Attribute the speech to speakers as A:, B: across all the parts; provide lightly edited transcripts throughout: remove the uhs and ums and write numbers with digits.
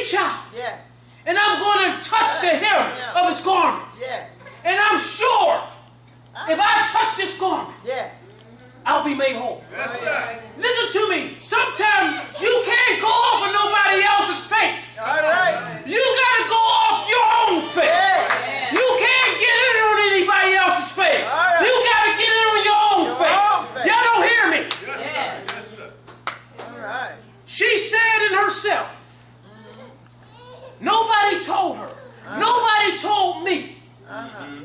A: reach out.
B: Yes.
A: And I'm going to touch the hem of his garment.
B: Yes.
A: And I'm sure if I touch this garment, I'll be made whole.
C: Yes, sir.
A: Listen to me. Sometimes you can't go off of nobody else's faith.
B: All right.
A: You got to go off your own faith.
B: Yeah.
A: You can't get in on anybody else's faith.
B: Right.
A: You got to get in on your own faith. Y'all don't hear me.
C: Yes, sir. Yes, sir.
B: All right.
A: She said in herself, nobody told her. Nobody told me.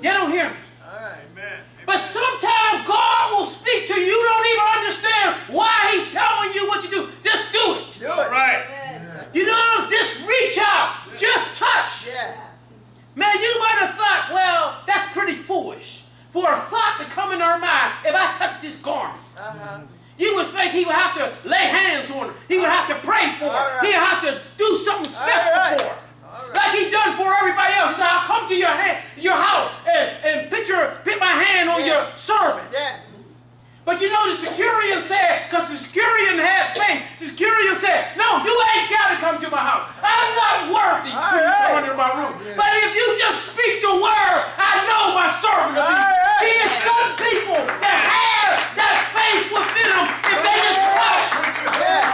A: Y'all don't hear me.
B: All right.
C: Amen.
A: But sometimes God will speak to you. You don't even understand why he's telling you what to do. Just do it.
B: Do it.
C: Right.
A: You know, just reach out. Just touch.
B: Yes.
A: Man, you might have thought, well, that's pretty foolish for a thought to come in her mind. If I touch this garment, you would think he would have to lay hands on her. He would have to pray for her. He would have to do something special for her. Like he done for everybody else. He said, I'll come to your house and put my hand on your servant.
B: Yeah.
A: But you know the centurion said, because the centurion had faith, the centurion said, no, you ain't got to come to my house. I'm not worthy for you to come under my roof. But if you just speak the word, I know my servant will be. See, there's some people that have that faith within them. If they just touch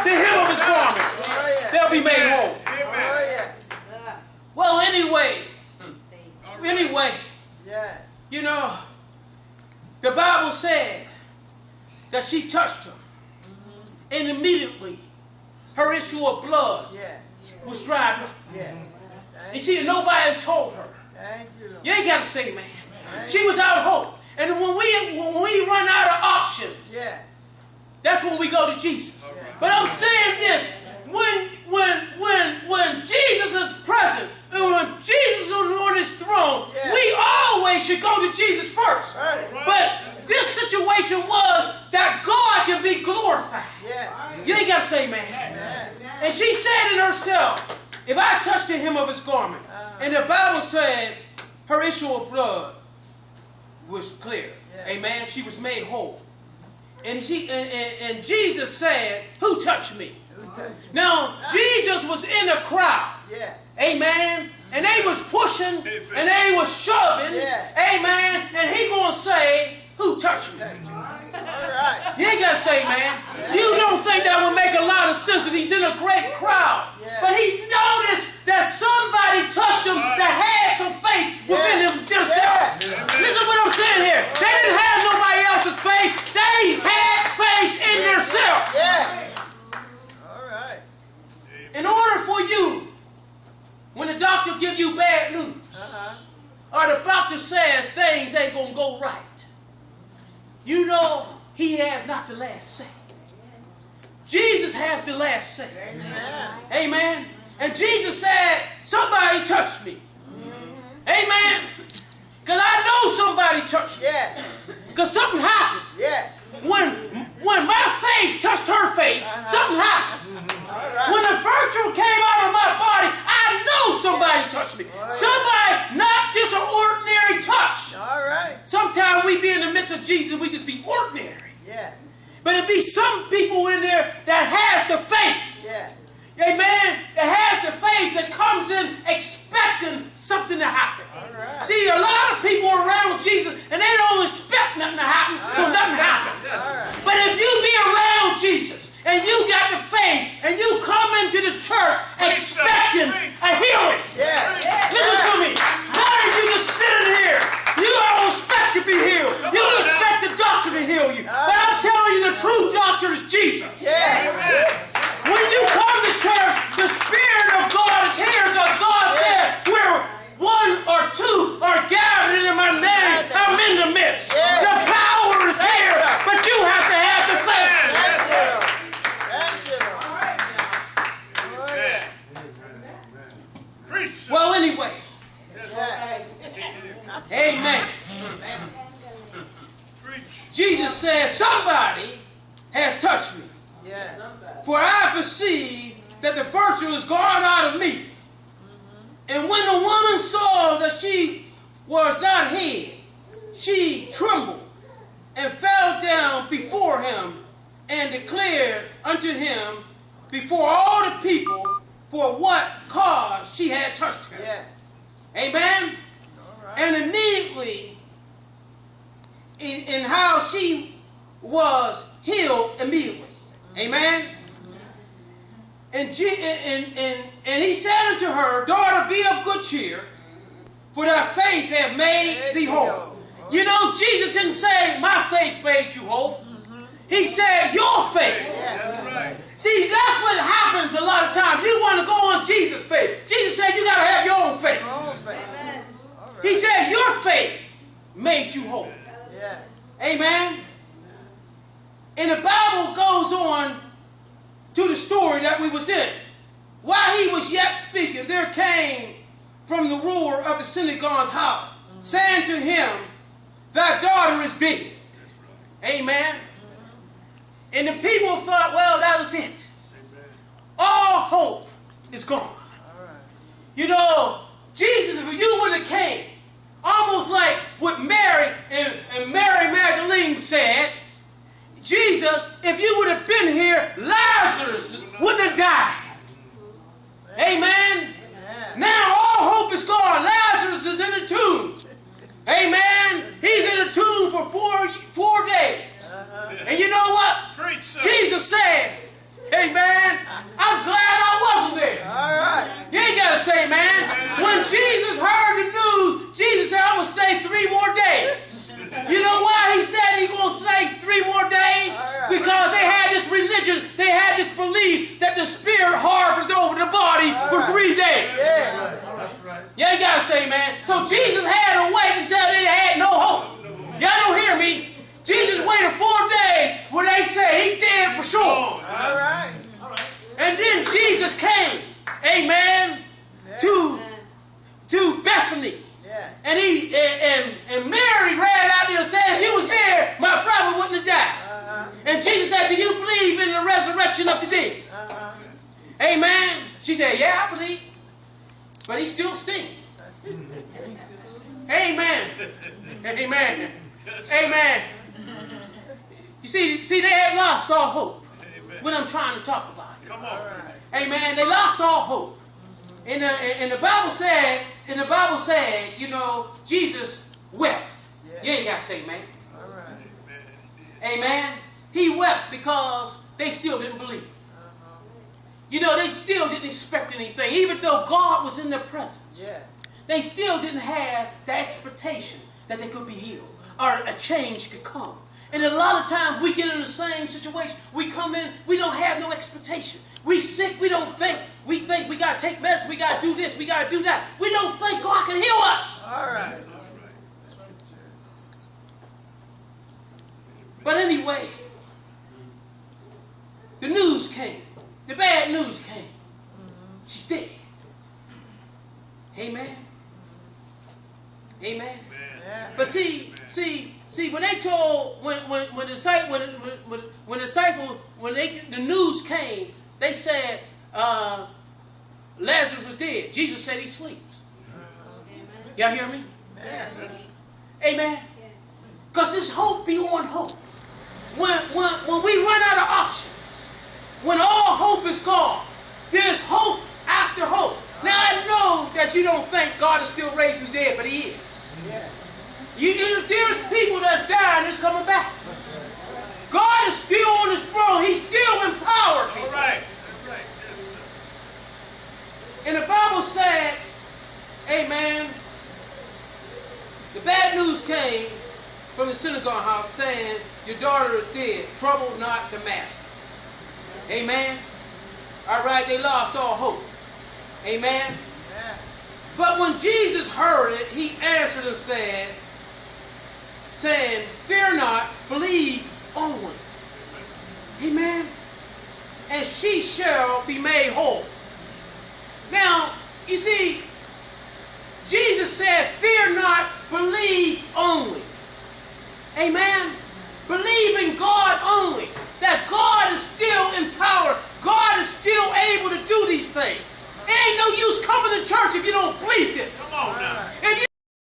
A: the hem of his garment, they'll be made whole. Well, anyway, you know, the Bible said that she touched him. And immediately, her issue of blood was dried up. And see, nobody told her. You ain't got to say, man. She was out of hope. And when we run out of options, that's when we go to Jesus. But I'm saying this, when Jesus is present, and when Jesus is on his throne, we always should go to Jesus first. But this situation was that God can be glorified. You ain't got to say, man. And she said in herself, if I touch the hem of his garment, and the Bible said her issue of blood was clear. Amen. She was made whole. And Jesus said, who touched me? Now, Jesus was in a crowd. Amen. And they was pushing and they was shoving. Amen. And he gonna say, who touched me? You ain't got to say, man. You don't think that would make a lot of sense that he's in a great crowd. But he noticed that somebody touched him that had some faith within themselves. Listen to what I'm saying here. They didn't have nobody else's faith. They had faith in themselves. In order for you, when the doctor gives you bad news, or the doctor says things ain't going to go right, you know he has not the last say. Jesus has the last say. Amen. And Jesus said, somebody touched me. Amen. Because I know somebody touched me. Because something happened. When my faith touched her faith, something happened. When the virtue came out of my body, I know somebody touched me. Somebody, not just an ordinary touch. Sometimes we be in the midst of Jesus, we just be ordinary. But it be some people in there that has the faith. Amen. That has the faith that comes in expecting something to happen. See, a lot of people are around Jesus and they don't expect nothing to happen, so nothing happens. But if you be around Jesus and you got the faith and you come into the church expecting a healing. Listen to me. Not if you just sitting here. You don't expect to be healed. You don't expect the doctor to heal you. But I'm telling you, the true doctor is Jesus. When you come to church, the Spirit of God is here because God said, where one or two are gathered in my name, I'm in the midst. The power is here, but you have to have the faith. Well, anyway. Amen. Jesus said, somebody has touched me. For I perceive that the virtue is gone out of me. And when the woman saw that she was not hid, she trembled and fell down before him and declared unto him before all the people for what cause she had touched her.
B: Yeah.
A: Amen?
B: All right.
A: And immediately, in how she was healed immediately. Amen? And he said unto her, daughter, be of good cheer, for thy faith hath made thee whole. You know, Jesus didn't say, my faith made you whole. He said, your faith.
C: That's right.
A: See, that's what happens a lot of times. You want to go on Jesus' faith. Jesus said, you got to have your own faith.
B: Amen.
A: He said, your faith made you whole.
B: Yeah.
A: Amen. And the Bible goes on to the story that we was in. While he was yet speaking, there came from the ruler of the synagogue's house, saying to him, thy daughter is dead. Amen. And the people thought, well, that was it. All hope is gone.
B: All right.
A: You know, Jesus, if you would have came, almost like what Mary and Mary Magdalene said, Jesus, if you would have been here, Lazarus wouldn't have died. Amen. Now all hope is gone. Lazarus is in the tomb. Amen. He's in the tomb for four days. And you know what? Jesus said, amen, I'm glad I wasn't there.
B: All right.
A: You ain't got to say, man. When Jesus heard the news, Jesus said, I'm going to stay 3 more days. You know why he said he's going to stay 3 more days? Because they had this religion, they had this belief that the spirit hovered over the body for 3 days.
B: Yeah.
C: That's right.
A: You ain't got to say, man. So Jesus had to wait until they had no hope. Y'all don't hear me? Jesus waited 4 days where they say he dead for sure.
B: All right.
A: And then Jesus came, amen, to Bethany.
B: Yeah.
A: And and Mary ran out there and said, if he was there, my brother wouldn't have died. And Jesus said, do you believe in the resurrection of the dead? Amen. She said, yeah, I believe. But he still stinks. Amen. Amen. Amen. You see, they had lost all hope. What I'm trying to talk about.
C: Come on.
A: Amen. They lost all hope. And the Bible said, you know, Jesus wept. You ain't got to say, man.
B: All right.
A: Amen. He wept because they still didn't believe. You know, they still didn't expect anything. Even though God was in their presence.
B: Yeah.
A: They still didn't have the expectation that they could be healed or a change could come. And a lot of times we get in the same situation. We come in, we don't have no expectation. We sick, we don't think. We think we got to take medicine, we got to do this, we got to do that. We don't think God can heal us.
B: All right.
A: But anyway, the news came. The bad news came. She's dead. Amen. Amen.
B: Yeah.
A: But see, when they told, when the news came, they said Lazarus was dead. Jesus said he sleeps. Y'all hear me?
B: Yes.
A: Amen. Because there's hope beyond hope. When we run out of options, when all hope is gone, there's hope after hope. Now I know that you don't think God is still raising the dead, but He is.
B: Yeah.
A: There's people that's dying that's coming back. God is still on His throne. He's still in power.
C: All right. All right. Yes, sir.
A: And the Bible said, amen, the bad news came from the synagogue house saying, your daughter is dead. Trouble not the master. Amen. All right, they lost all hope. Amen.
B: Yeah.
A: But when Jesus heard it, He answered and said, saying, fear not, believe only. Amen. And she shall be made whole. Now, you see, Jesus said, fear not, believe only. Amen. Believe in God only. That God is still in power. God is still able to do these things. It ain't no use coming to church if you don't believe